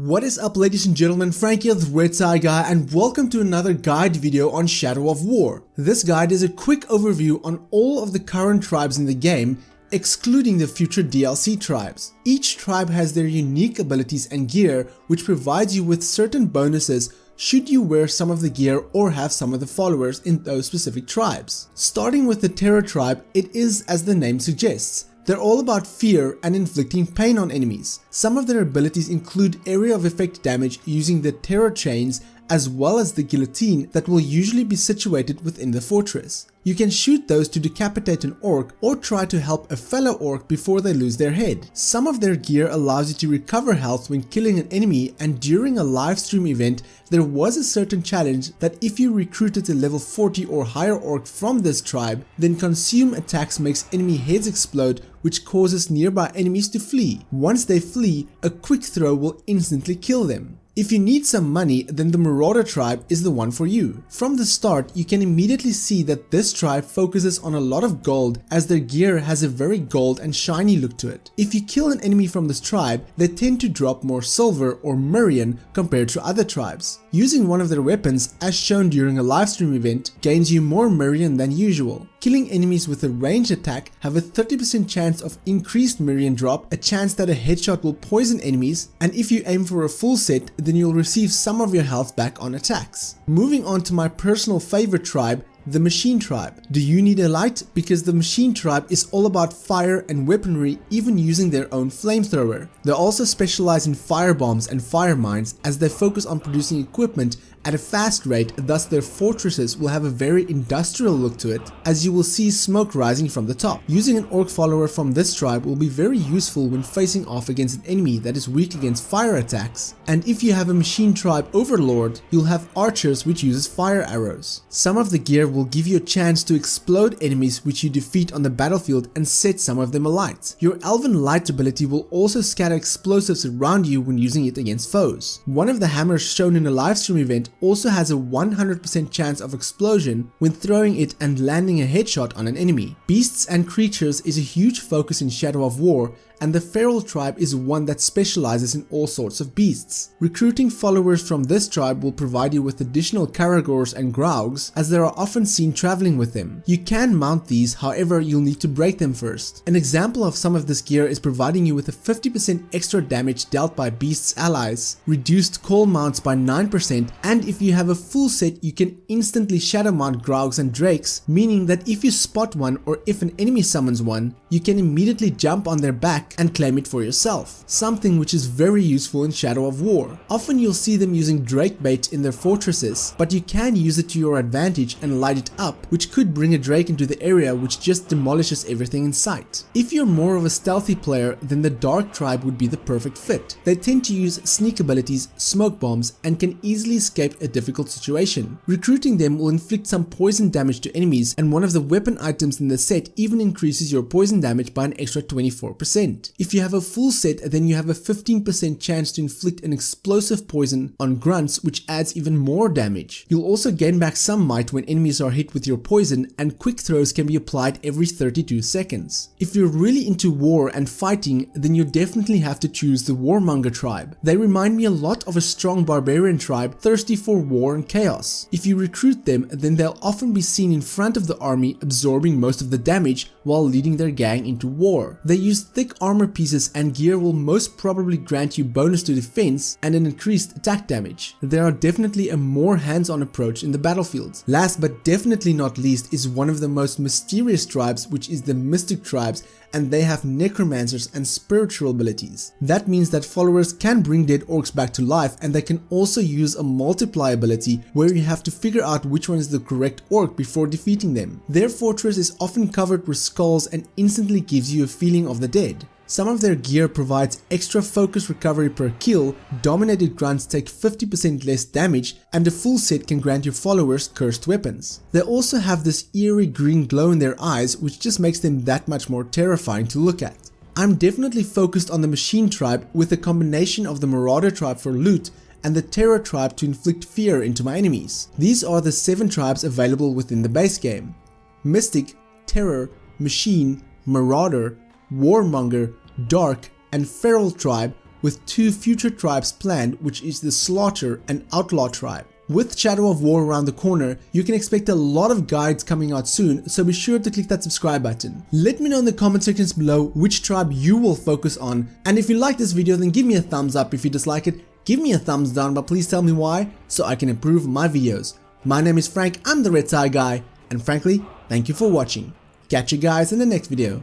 What is up, ladies and gentlemen, Frank here, the Red Tie Guy, and welcome to another guide video on Shadow of War. This guide is a quick overview on all of the current tribes in the game, excluding the future DLC tribes. Each tribe has their unique abilities and gear, which provides you with certain bonuses should you wear some of the gear or have some of the followers in those specific tribes. Starting with the Terror tribe, it is as the name suggests. They're all about fear and inflicting pain on enemies. Some of their abilities include area of effect damage using the terror chains as well as the guillotine that will usually be situated within the fortress. You can shoot those to decapitate an orc or try to help a fellow orc before they lose their head. Some of their gear allows you to recover health when killing an enemy, and during a live stream event there was a certain challenge that if you recruited a level 40 or higher orc from this tribe, then consume attacks makes enemy heads explode, which causes nearby enemies to flee. Once they flee, a quick throw will instantly kill them. If you need some money, then the Marauder tribe is the one for you. From the start, you can immediately see that this tribe focuses on a lot of gold, as their gear has a very gold and shiny look to it. If you kill an enemy from this tribe, they tend to drop more silver or murian compared to other tribes. Using one of their weapons, as shown during a livestream event, gains you more murian than usual. Killing enemies with a ranged attack have a 30% chance of increased murian drop, a chance that a headshot will poison enemies, and if you aim for a full set, then you'll receive some of your health back on attacks. Moving on to my personal favorite tribe, the Machine tribe. Do you need a light? Because the Machine tribe is all about fire and weaponry, even using their own flamethrower. They also specialize in fire bombs and fire mines, as they focus on producing equipment at a fast rate, thus their fortresses will have a very industrial look to it, as you will see smoke rising from the top. Using an orc follower from this tribe will be very useful when facing off against an enemy that is weak against fire attacks. And if you have a Machine tribe overlord, you'll have archers which uses fire arrows. Some of the gear will give you a chance to explode enemies which you defeat on the battlefield and set some of them alight. Your Elven Light ability will also scatter explosives around you when using it against foes. One of the hammers shown in a livestream event also has a 100% chance of explosion when throwing it and landing a headshot on an enemy. Beasts and creatures is a huge focus in Shadow of War, and the Feral tribe is one that specializes in all sorts of beasts. Recruiting followers from this tribe will provide you with additional Caragors and Graugs, as they are often seen traveling with them. You can mount these, however you'll need to break them first. An example of some of this gear is providing you with a 50% extra damage dealt by beasts allies, reduced call mounts by 9%, and if you have a full set you can instantly shadow mount Graugs and Drakes, meaning that if you spot one or if an enemy summons one, you can immediately jump on their back and claim it for yourself, something which is very useful in Shadow of War. Often you'll see them using Drake bait in their fortresses, but you can use it to your advantage and light it up, which could bring a Drake into the area which just demolishes everything in sight. If you're more of a stealthy player, then the Dark tribe would be the perfect fit. They tend to use sneak abilities, smoke bombs, and can easily escape a difficult situation. Recruiting them will inflict some poison damage to enemies, and one of the weapon items in the set even increases your poison damage by an extra 24%. If you have a full set, then you have a 15% chance to inflict an explosive poison on grunts, which adds even more damage. You'll also gain back some might when enemies are hit with your poison, and quick throws can be applied every 32 seconds. If you're really into war and fighting, then you definitely have to choose the Warmonger tribe. They remind me a lot of a strong barbarian tribe thirsty for war and chaos. If you recruit them, then they'll often be seen in front of the army, absorbing most of the damage while leading their gang into war. They use thick armor pieces, and gear will most probably grant you bonus to defense and an increased attack damage. There are definitely a more hands-on approach in the battlefield. Last but definitely not least is one of the most mysterious tribes, which is the Mystic tribes, and they have necromancers and spiritual abilities. That means that followers can bring dead orcs back to life, and they can also use a multiply ability where you have to figure out which one is the correct orc before defeating them. Their fortress is often covered with skulls and instantly gives you a feeling of the dead. Some of their gear provides extra focus recovery per kill, dominated grunts take 50% less damage, and a full set can grant your followers cursed weapons. They also have this eerie green glow in their eyes, which just makes them that much more terrifying to look at. I'm definitely focused on the Machine tribe, with a combination of the Marauder tribe for loot and the Terror tribe to inflict fear into my enemies. These are the 7 tribes available within the base game: Mystic, Terror, Machine, Marauder, Warmonger, Dark, and Feral tribe, with 2 future tribes planned, which is the Slaughter and Outlaw tribe. With Shadow of War around the corner, you can expect a lot of guides coming out soon, so be sure to click that subscribe button. Let me know in the comment sections below which tribe you will focus on, and if you like this video then give me a thumbs up. If you dislike it, give me a thumbs down, but please tell me why so I can improve my videos. My name is Frank, I'm the Red Tie Guy, and frankly, thank you for watching. Catch you guys in the next video.